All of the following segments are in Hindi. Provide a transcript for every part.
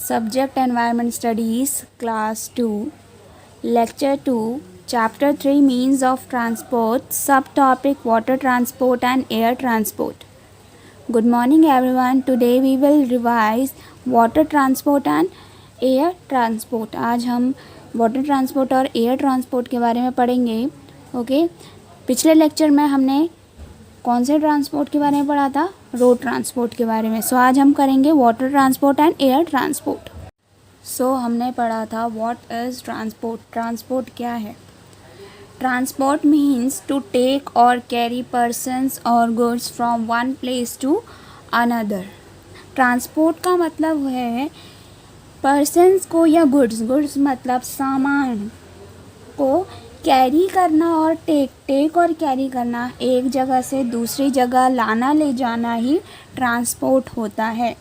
Subject Environment Studies, Class 2, Lecture 2, Chapter 3 Means of Transport, Subtopic Water Transport and Air Transport. Good morning everyone. Today we will revise water transport and air transport. आज हम वाटर ट्रांसपोर्ट और एयर ट्रांसपोर्ट के बारे में पढ़ेंगे. ओके, पिछले लेक्चर में हमने कौन से ट्रांसपोर्ट के बारे में पढ़ा था? रोड ट्रांसपोर्ट के बारे में. सो आज हम करेंगे water transport and air transport. So हमने पढ़ा था व्हाट इज़ ट्रांसपोर्ट. ट्रांसपोर्ट क्या है? ट्रांसपोर्ट मीन्स टू टेक और कैरी पर्सन्स और goods from one place to another. Transport का मतलब है पर्सन्स को या गुड्स मतलब सामान को कैरी करना और टेक और कैरी करना, एक जगह से दूसरी जगह लाना ले जाना ही ट्रांसपोर्ट होता है.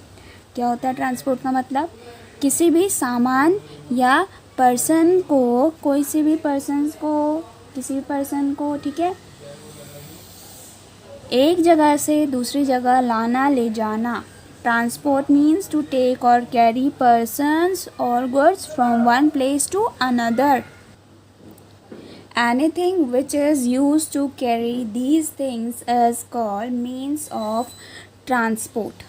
क्या होता है ट्रांसपोर्ट का मतलब? किसी भी सामान या पर्सन को, किसी भी पर्सन को ठीक है, एक जगह से दूसरी जगह लाना ले जाना. ट्रांसपोर्ट मीन्स टू टेक और कैरी पर्सन्स और goods from one place to another. Anything which is used to carry these things is called means of transport.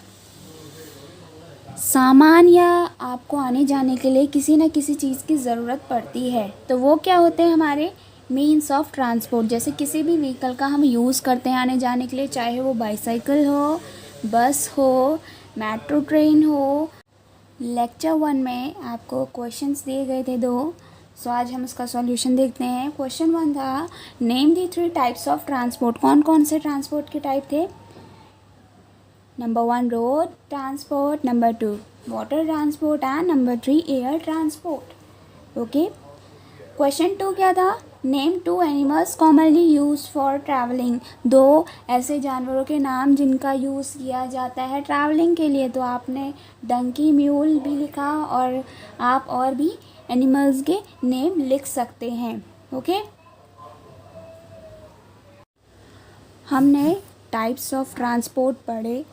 सामान या आपको आने जाने के लिए किसी न किसी चीज़ की ज़रूरत पड़ती है, तो वो क्या होते हैं? हमारे मीन्स ऑफ ट्रांसपोर्ट. जैसे किसी भी व्हीकल का हम यूज़ करते हैं आने जाने के लिए, चाहे वो बाईसाइकिल हो, बस हो, मेट्रो ट्रेन हो. लेक्चर 1 में आपको क्वेश्चंस दिए गए थे 2. सो आज हम इसका सॉल्यूशन देखते हैं. क्वेश्चन 1 था, name the 3 types of transport. कौन कौन से ट्रांसपोर्ट के टाइप थे? Number 1 road transport, number 2 water transport and number 3 air transport. Okay. Question 2 क्या था? Name 2 animals commonly use for travelling. 2 ऐसे जानवरों के नाम जिनका यूज़ किया जाता है ट्रैवलिंग के लिए. तो आपने डंकी, म्यूल भी लिखा और आप और भी एनिमल्स के नेम लिख सकते हैं. ओके. हमने टाइप्स ऑफ ट्रांसपोर्ट पढ़े.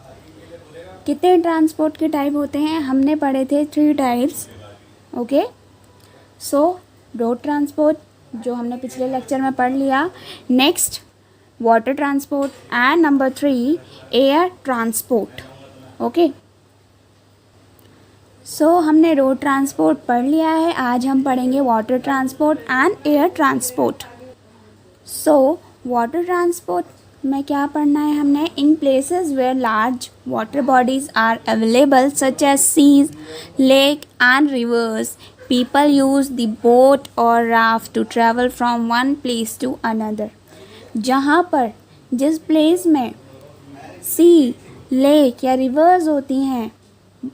कितने ट्रांसपोर्ट के टाइप होते हैं? हमने पढ़े थे 3 types. Okay. So road transport जो हमने पिछले लेक्चर में पढ़ लिया. Next water transport and number 3 air transport. Okay. So हमने रोड ट्रांसपोर्ट पढ़ लिया है. आज हम पढ़ेंगे water transport and air transport. So water transport में क्या पढ़ना है हमने? In places where large water bodies are available such as seas, lake and rivers, people use the boat और raft to travel from one place to another. जहाँ पर जिस प्लेस में सी, लेक या रिवर्स होती हैं,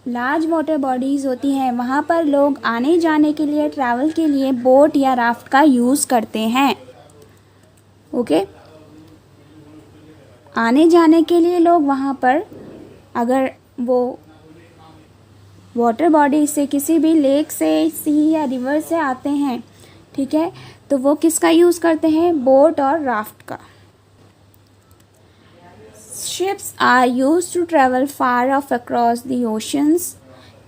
लार्ज वाटर बॉडीज़ होती हैं, वहाँ पर लोग आने जाने के लिए, ट्रैवल के लिए बोट या राफ्ट का यूज़ करते हैं. ओके. आने जाने के लिए लोग वहाँ पर, अगर वो वाटर बॉडी से, किसी भी लेक से, सी या रिवर से आते हैं, ठीक है, तो वो किसका यूज़ करते हैं? बोट और राफ्ट का. Ships are used to travel far off across the oceans.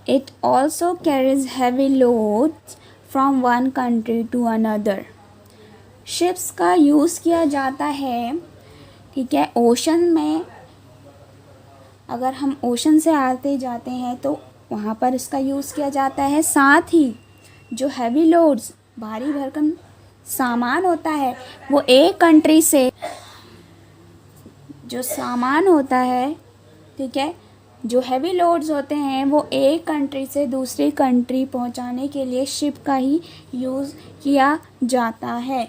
It also carries heavy loads from one country to another. Ships का यूज़ किया जाता है, ठीक है, ओशन में. अगर हम ओशन से आते जाते हैं तो वहाँ पर इसका यूज़ किया जाता है. साथ ही जो हैवी लोड्स, भारी भरकम सामान होता है, वो एक कंट्री से, जो सामान होता है, ठीक है, जो हैवी लोड्स होते हैं, वो एक कंट्री से दूसरी कंट्री पहुंचाने के लिए शिप का ही यूज़ किया जाता है.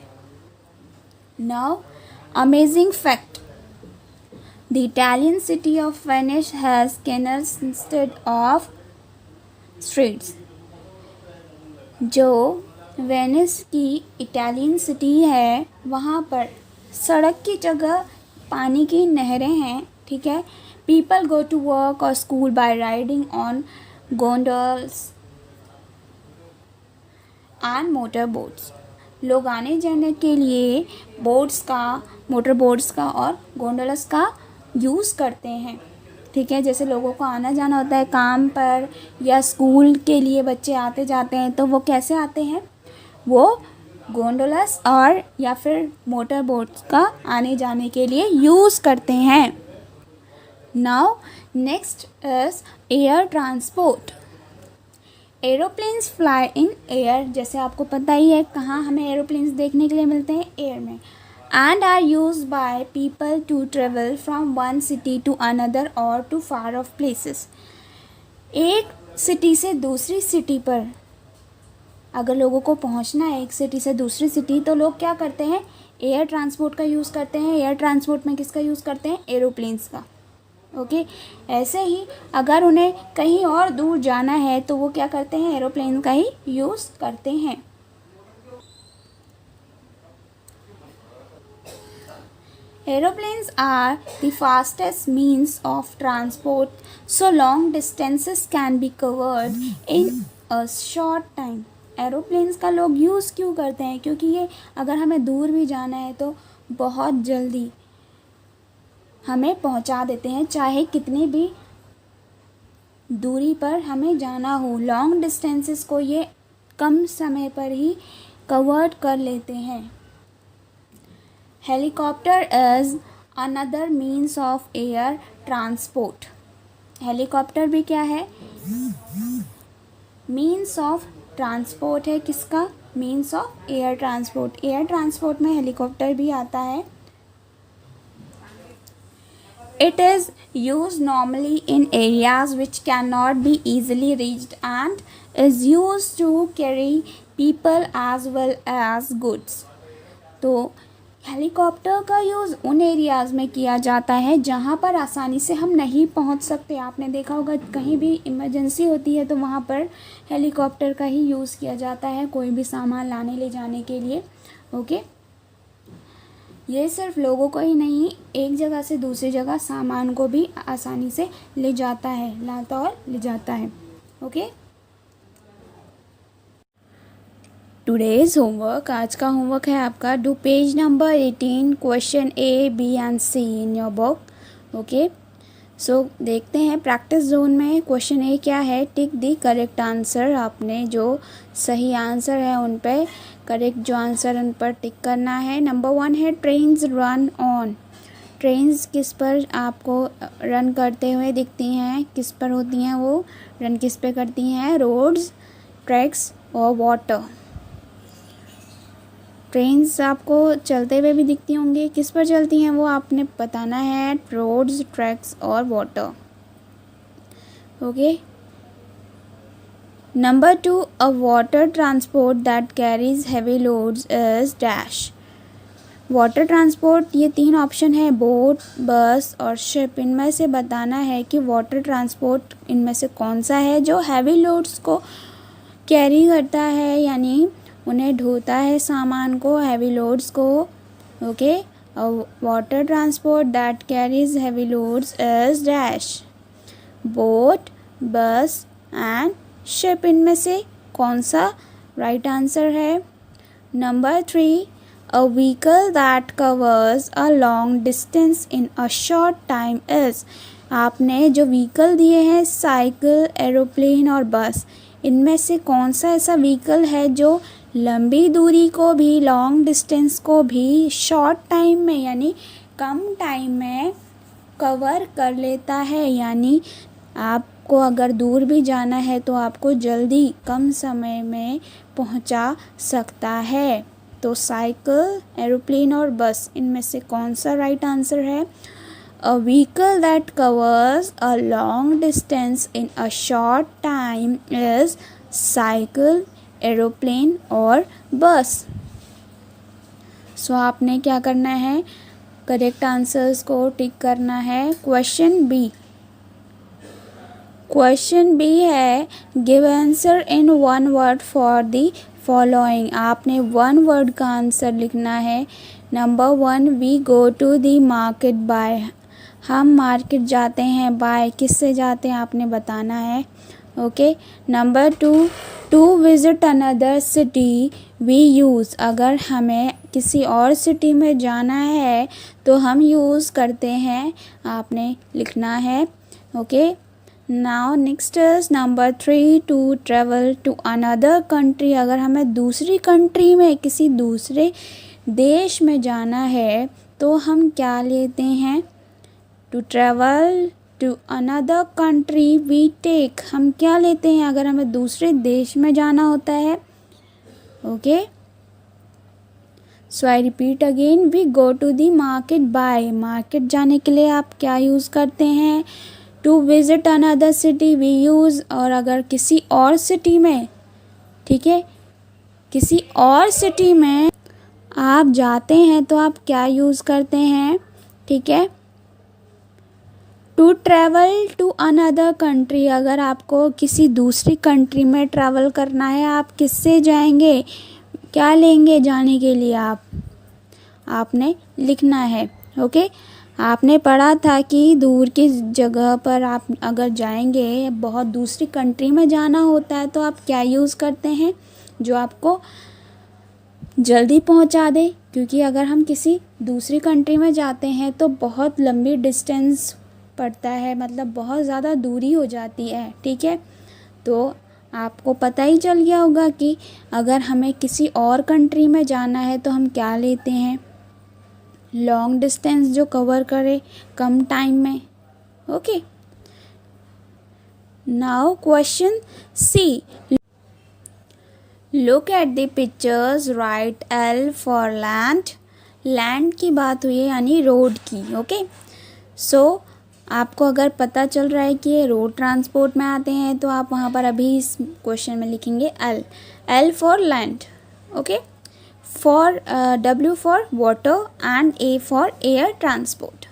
Now amazing fact, the Italian city of Venice has canals instead of streets. जो वेनिस की इटालियन सिटी है, वहाँ पर सड़क की जगह पानी की नहरें हैं, ठीक है. पीपल गो टू वर्क और school by riding on gondolas and motor boats. लोग आने जाने के लिए बोट्स का, मोटर बोट्स का और गोंडोल्स का यूज़ करते हैं. ठीक है, जैसे लोगों को आना जाना होता है काम पर या स्कूल के लिए बच्चे आते जाते हैं, तो वो कैसे आते हैं, वो गोंडोलास और या फिर मोटर बोट्स का आने जाने के लिए यूज़ करते हैं। Now next is air transport. Aeroplanes fly in air, जैसे आपको पता ही है कहाँ हमें एरोप्लेन्स देखने के लिए मिलते हैं, एयर में, and are used by people to travel from one city to another or to far off places। एक सिटी से दूसरी सिटी पर अगर लोगों को पहुंचना है एक सिटी से दूसरी सिटी, तो लोग क्या करते हैं, एयर ट्रांसपोर्ट का यूज़ करते हैं। एयर ट्रांसपोर्ट में किसका यूज़ करते हैं, एरोप्लेन्स का। ओके, ऐसे ही अगर उन्हें कहीं और दूर जाना है तो वो क्या करते हैं, एरोप्लेन का ही यूज़ करते हैं। Aeroplanes are the fastest means of transport, so long distances can be covered in a short time। Aeroplanes का लोग यूज़ क्यों करते हैं, क्योंकि ये अगर हमें दूर भी जाना है तो बहुत जल्दी हमें पहुंचा देते हैं, चाहे कितनी भी दूरी पर हमें जाना हो। लॉन्ग डिस्टेंसेस को ये कम समय पर ही कवर कर लेते हैं। Helicopter is another means of air transport. Helicopter भी क्या है, मीन्स ऑफ ट्रांसपोर्ट है। किसका, means of air transport. Air transport में हेलीकॉप्टर भी आता है। It is used normally in areas which cannot be easily reached and is used to carry people as well as goods। तो हेलीकॉप्टर का यूज़ उन एरियाज़ में किया जाता है जहाँ पर आसानी से हम नहीं पहुँच सकते। आपने देखा होगा कहीं भी इमरजेंसी होती है तो वहाँ पर हेलीकॉप्टर का ही यूज़ किया जाता है कोई भी सामान लाने ले जाने के लिए। ओके, ये सिर्फ लोगों को ही नहीं, एक जगह से दूसरी जगह सामान को भी आसानी से ले जाता है, लाता और ले जाता है। ओके, टुडेज होमवर्क, आज का होमवर्क है आपका, do page number 18 question A B and C in your book. Okay, so देखते हैं प्रैक्टिस जोन में क्वेश्चन ए क्या है, टिक दी करेक्ट आंसर। आपने जो सही आंसर है उन पे करेक्ट जो आंसर उन पर टिक करना है। नंबर 1 है ट्रेन्स रन ऑन। ट्रेन्स किस पर आपको रन करते हुए दिखती हैं, किस पर होती हैं वो, रन किस पे करती हैं, रोड्स, ट्रैक्स और वाटर। ट्रेन्स आपको चलते हुए भी दिखती होंगी, किस पर चलती हैं वो आपने बताना है, रोड्स, ट्रैक्स और water. Okay, number 2, a water transport that carries heavy loads is dash. Water transport, ये 3 ऑप्शन है, बोट, बस और शिप। इनमें से बताना है कि वाटर ट्रांसपोर्ट इनमें से कौन सा है जो हैवी लोड्स को कैरी करता है, यानी उन्हें ढोता है सामान को, हैवी लोड्स को। Okay, water transport that carries heavy loads is dash, boat, बस एंड शिप। इनमें से कौन सा राइट आंसर है। Number 3, a vehicle that covers a long distance in a short time is. आपने जो व्हीकल दिए हैं साइकिल, एरोप्लेन और बस, इनमें से कौन सा ऐसा व्हीकल है जो लंबी दूरी को भी, लॉन्ग डिस्टेंस को भी शॉर्ट टाइम में यानी कम टाइम में कवर कर लेता है। यानी आपको अगर दूर भी जाना है तो आपको जल्दी कम समय में पहुंचा सकता है। तो साइकिल, एरोप्लेन और बस, इनमें से कौन सा राइट आंसर है। A vehicle that covers a long distance in a short time is cycle, aeroplane और बस। सो आपने क्या करना है, करेक्ट आंसर्स को टिक करना है। क्वेश्चन बी, क्वेश्चन बी है give answer in 1 word for the following. आपने 1 वर्ड का आंसर लिखना है। Number 1, we go to the market by. हम मार्केट जाते हैं, बाय किससे जाते हैं आपने बताना है। Okay, number 2, to visit another city we use. अगर हमें किसी और सिटी में जाना है तो हम यूज़ करते हैं, आपने लिखना है। Okay. Now next is number 3, to travel to another country. अगर हमें दूसरी कंट्री में, किसी दूसरे देश में जाना है तो हम क्या लेते हैं? To travel to another country we take. हम क्या लेते हैं अगर हमें दूसरे देश में जाना होता है? Okay. So I repeat again, we go to the market by. Market जाने के लिए आप क्या यूज़ करते हैं? To visit another city we use. और अगर किसी और सिटी में, ठीक है, किसी और सिटी में आप जाते हैं तो आप क्या यूज़ करते हैं? ठीक है, to travel to another country. अगर आपको किसी दूसरी कंट्री में ट्रैवल करना है, आप किससे जाएंगे? क्या लेंगे जाने के लिए? आपने लिखना है. ओके. आपने पढ़ा था कि दूर की जगह पर आप अगर जाएंगे, बहुत दूसरी कंट्री में जाना होता है, तो आप क्या यूज़ करते हैं? जो आपको जल्दी पहुंचा दे. क्योंकि अगर हम किसी दूसरी कंट्री में जाते हैं तो बहुत लंबी डिस्टेंस पड़ता है, मतलब बहुत ज़्यादा दूरी हो जाती है. ठीक है, तो आपको पता ही चल गया होगा कि अगर हमें किसी और कंट्री में जाना है तो हम क्या लेते हैं? लॉन्ग डिस्टेंस जो कवर करे कम टाइम में. Okay. Now question C. Look at the pictures, write L for land. Land की बात हुई है, यानी रोड की. ओके. सो आपको अगर पता चल रहा है कि ये रोड ट्रांसपोर्ट में आते हैं तो आप वहाँ पर अभी इस क्वेश्चन में लिखेंगे L for land. Okay. For W for water and A for air transport.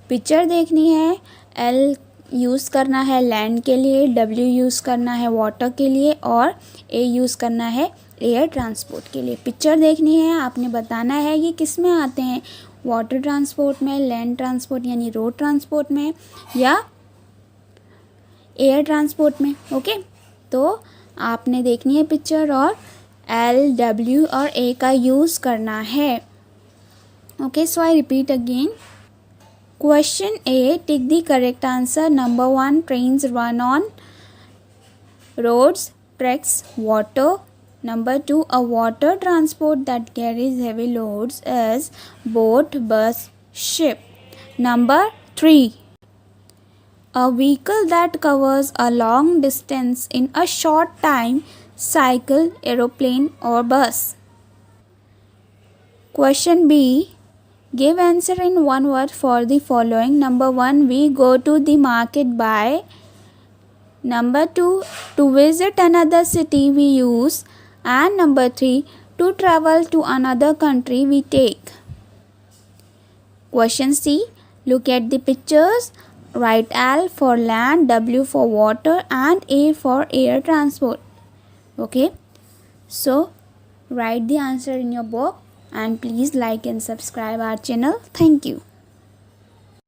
Picture देखनी है, L यूज़ करना है लैंड के लिए, W यूज़ करना है वाटर के लिए और A यूज़ करना है एयर ट्रांसपोर्ट के लिए. पिक्चर देखनी है, आपने बताना है ये किस में आते हैं? वाटर ट्रांसपोर्ट में, लैंड ट्रांसपोर्ट यानी रोड ट्रांसपोर्ट में, या एयर ट्रांसपोर्ट में. ओके. तो आपने देखनी है पिक्चर और L, W और A का यूज़ करना है. Okay. So I repeat again. Question A, tick the correct answer. Number 1, trains run on roads, tracks, water. Number 2, a water transport that carries heavy loads is boat, bus, ship. Number 3, a vehicle that covers a long distance in a short time, cycle, aeroplane or bus. Question B, give answer in one word for the following. Number 1, we go to the market by. Number 2, to visit another city we use. And number 3, to travel to another country we take. Question C, look at the pictures, write L for land, W for water and A for air transport. Okay, so write the answer in your book and please like and subscribe our channel. Thank you.